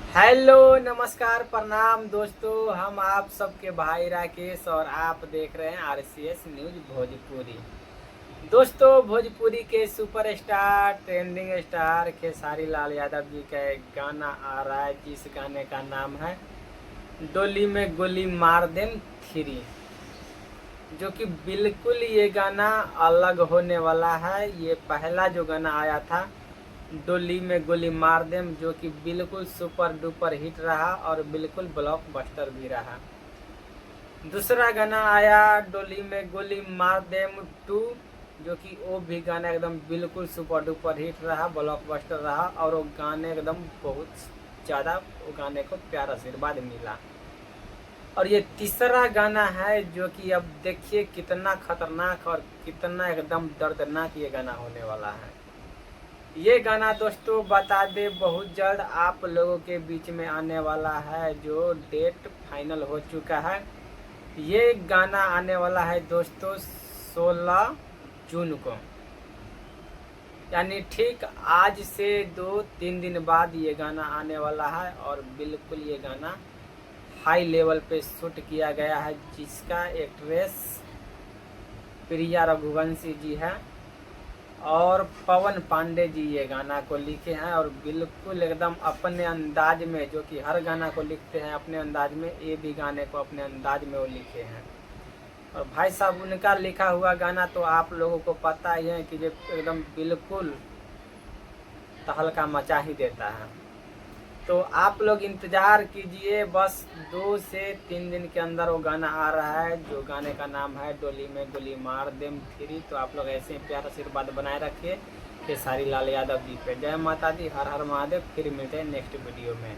Hello नमस्कार प्रणाम दोस्तों, हम आप सबके भाई राकेश और आप देख रहे हैं आरसीएस न्यूज भोजपुरी। दोस्तों, भोजपुरी के superstar trending star Khesari Lal Yadav ji का एक गाना आ रहा है जिस गाने का नाम है डोली में गोली मार देम थ्री, जो कि बिल्कुल ये गाना अलग होने वाला है। ये पहला जो गाना आया था डोली में गोली मार देम, जो कि बिल्कुल सुपर डुपर हिट रहा और बिल्कुल ब्लॉकबस्टर भी रहा। दूसरा गाना आया डोली में गोली मार देम टू, जो कि वो भी गाना एकदम बिल्कुल सुपर डुपर हिट रहा, ब्लॉकबस्टर रहा और वो गाने एकदम बहुत ज़्यादा वो गाने को प्यार आशीर्वाद मिला। और ये तीसरा गाना है जो कि अब देखिए कितना खतरनाक और कितना एकदम दर्दनाक ये गाना होने वाला है। ये गाना दोस्तों बता दे बहुत जल्द आप लोगों के बीच में आने वाला है, जो डेट फाइनल हो चुका है। ये गाना आने वाला है दोस्तों 16 जून को, यानी ठीक आज से 2-3 दिन बाद ये गाना आने वाला है। और बिल्कुल ये गाना हाई लेवल पे शूट किया गया है, जिसका एक्ट्रेस प्रिया रघुवंशी जी है और पवन पांडे जी ये गाना को लिखे हैं। और बिल्कुल एकदम अपने अंदाज में, जो कि हर गाना को लिखते हैं अपने अंदाज में, ये भी गाने को अपने अंदाज में वो लिखे हैं। और भाई साहब उनका लिखा हुआ गाना तो आप लोगों को पता ही है कि जो एकदम बिल्कुल तहलका मचा ही देता है। तो आप लोग इंतज़ार कीजिए, बस 2 से 3 दिन के अंदर वो गाना आ रहा है, जो गाने का नाम है डोली में गोली मार देम थ्री। तो आप लोग ऐसे ही प्यार आशीर्वाद बनाए रखिए खेसारी लाल यादव जी पे। जय माता दी, हर हर महादेव। फिर मिलते हैं नेक्स्ट वीडियो में।